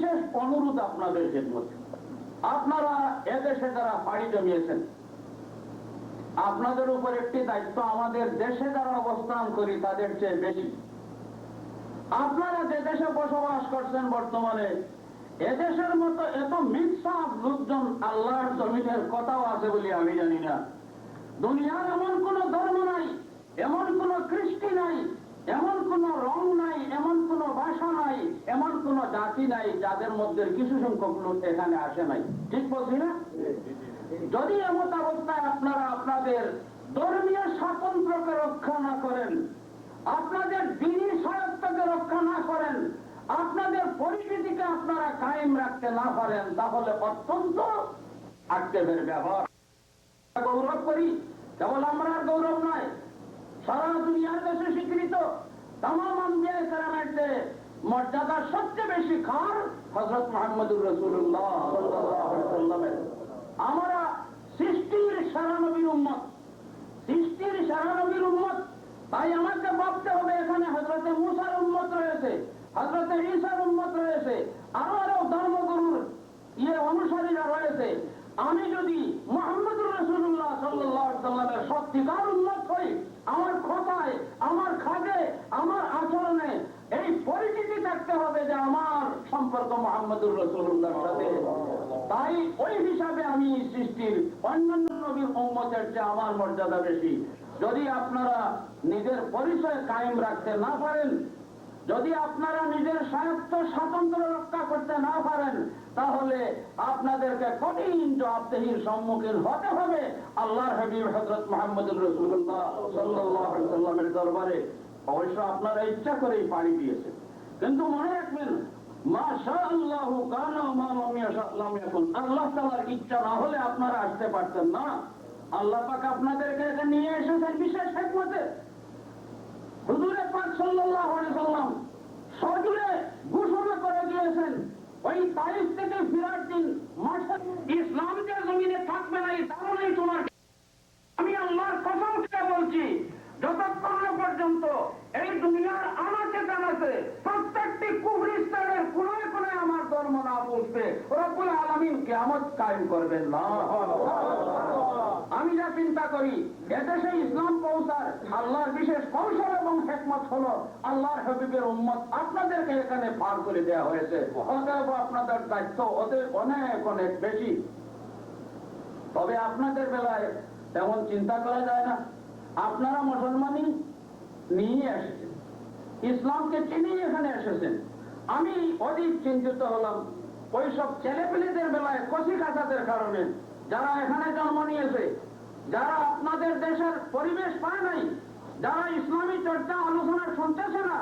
বিশেষ অনুরোধ আপনাদের খেদমতে, আপনারা এদেশে যারা পাড়ি জমিয়েছেন, আপনাদের উপর একটি দায়িত্ব আমাদের দেশে যারা অবস্থান করি তাদের চেয়ে বেশি। আপনারা যে দেশে বসবাস করছেন বর্তমানে, এদেশের মতো এত মিথ্যাপ লোকজন আল্লাহর জমিনের কথাও আছে বলে আমি জানি না। দুনিয়ার এমন কোন ধর্ম নাই, এমন কোন কৃষ্টি নাই, এমন কোন রং নাই, এমন কোন ভাষা নাই, এমন কোন জাতি নাই যাদের মধ্যে কিছু সংখ্যক লোক এখানে আসে নাই। ঠিক বলছি না? যদি এমন অবস্থায় আপনারা আপনাদের ধর্মীয় স্বাতন্ত্র্যকে রক্ষা না করেন, আপনাদের দ্বীনি স্বায়ত্তকে রক্ষা না করেন, আপনাদের পরিস্থিতিকে আপনারা কায়েম রাখতে না পারেন, তাহলে অত্যন্ত আক্ষেপের ব্যবহার। গৌরব করি, কেবল আমরা গৌরব নয়, সারা দুনিয়ার দেশে স্বীকৃত তামাম আম্বিয়া কেরামের চেয়ে মর্যাদা সবচেয়ে বেশি খান হযরত মুহাম্মদুর রাসূলুল্লাহ সাল্লাল্লাহু আলাইহি ওয়াসাল্লামের। আমরা সৃষ্টির সেরা নবীর উম্মত, সৃষ্টির সেরা নবীর উম্মত। তাই আমাকে ভাবতে হবে এখানে হযরতে মুসার উম্মত রয়েছে, হযরতে ঈসার উম্মত রয়েছে, আরো ধর্মগুরুর অনুসারীরা রয়েছে। আমি যদি মুহাম্মদুর রাসূলুল্লাহ সাল্লাল্লাহু আলাইহি ওয়াসাল্লামের সত্যিকার উম্মত হই, আমার কথায়, আমার কাজে, আমার আচরণে এই পরিচিতি থাকতে হবে যে আমার সম্পর্ক মুহাম্মদুর রাসূলুল্লাহর সাথে। তাই ওই হিসাবে আমি সৃষ্টির অন্যান্য নবীর উম্মতের চেয়ে আমার মর্যাদা বেশি। যদি আপনারা নিজের পরিচয় কায়েম রাখতে না পারেন, যদি আপনারা নিজের স্বায়ত্ত স্বাতন্ত্র্য রক্ষা করতে না পারেন, তাহলে আপনাদেরকে কঠিন জবাবদিহির সম্মুখীন হতে হবে আল্লাহর হাবিব হযরত মুহাম্মদুর রাসূলুল্লাহ সাল্লাল্লাহু আলাইহি ওয়াসাল্লামের দরবারে। অবশ্য আপনারা ইচ্ছা করেই পাড়ি দিয়েছেন, কিন্তু মনে রাখবেন, মাশাআল্লাহু কানা মা লাম ইয়াশা লাম ইয়াকুন। আল্লাহ তাআলার ইচ্ছা না হলে আপনারা আসতে পারতেন না। আল্লাহ পাক আপনাদেরকে এখানে নিয়ে এসেছেন বিশেষ হিকমতে। হুজুরে পাক সাল্লাল্লাহু আলাইহি ওয়াসাল্লাম সজুরে ঘোষণা করে দিয়েছেন, ওই তারিখ থেকে ফিরার দিন মাসে ইসলাম যে জমিনে থাকবে না, এই ধারণাই তোমার। আমি আল্লাহর কসম খেয়ে বলছি, যতক্ষণ না পর্যন্ত এই দুনিয়ার আনাচে কানাচে প্রত্যেকটি কুফরিস্তানের কোনায় কোনায় আমার ধর্ম না পৌঁছবে, রব্বুল আলামিন কিয়ামত কায়েম করবেন না। আমি যা চিন্তা করি, এদেশে ইসলাম পৌঁছার আল্লাহর বিশেষ কৌশল এবং হিকমত হলো আল্লাহর হাবিবের উম্মত আপনাদেরকে এখানে পার করে দেওয়া হয়েছে। অতএব আপনাদের দায়িত্ব ওদের অনেক অনেক বেশি। তবে আপনাদের বেলায় তেমন চিন্তা করা যায় না। আপনারা মুসলমানই নিয়ে এসেছেন, ইসলামকে চিনিয়ে এখানে এসেছেন। আমি অধিক চিন্তিত হলাম ওইসব ছেলেপেলেদের বেলায়, কচি কাঁচাদের কারণে, যারা এখানে জন্ম নিয়েছে, যারা আপনাদের দেশের পরিবেশ পায় নাই, যারা ইসলামী চর্চা আলোচনা শুনতেছে না,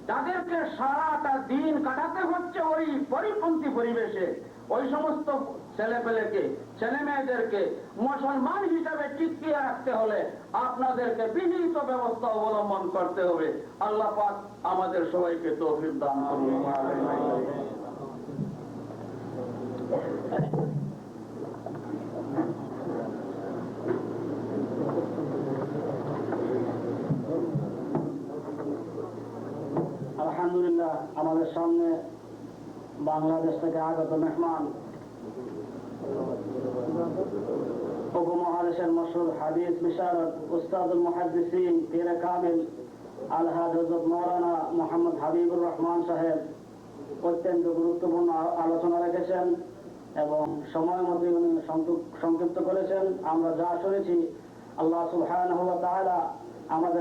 যাদেরকে সারাটা দিন কাটাতে হচ্ছে ওই পরিপন্থী পরিবেশে, ওই সমস্ত ছেলেপেলেকে, ছেলে মেয়েদেরকে মুসলমান হিসাবে টিকিয়ে রাখতে হলে আপনাদেরকে বিহিত ব্যবস্থা অবলম্বন করতে হবে। আল্লাহ পাক আমাদের সবাইকে তৌফিক দান করুন। আলহামদুলিল্লাহ, আমাদের সামনে বাংলাদেশ থেকে আগত মেহমান, উপমহাদেশের মশহুর হাদিস বিশারদ উস্তাদুল মুহাদ্দিসিন পীরে কামিল আলহাজ হযরত মাওলানা মুহাম্মদ হাবিবুর রহমান সাহেব অত্যন্ত গুরুত্বপূর্ণ আলোচনা রেখেছেন এবং সময় মতো উনি সংক্ষিপ্ত করেছেন। আমরা যা শুনেছি, আল্লাহ সুবহানাহু ওয়া তাআলা আমাদের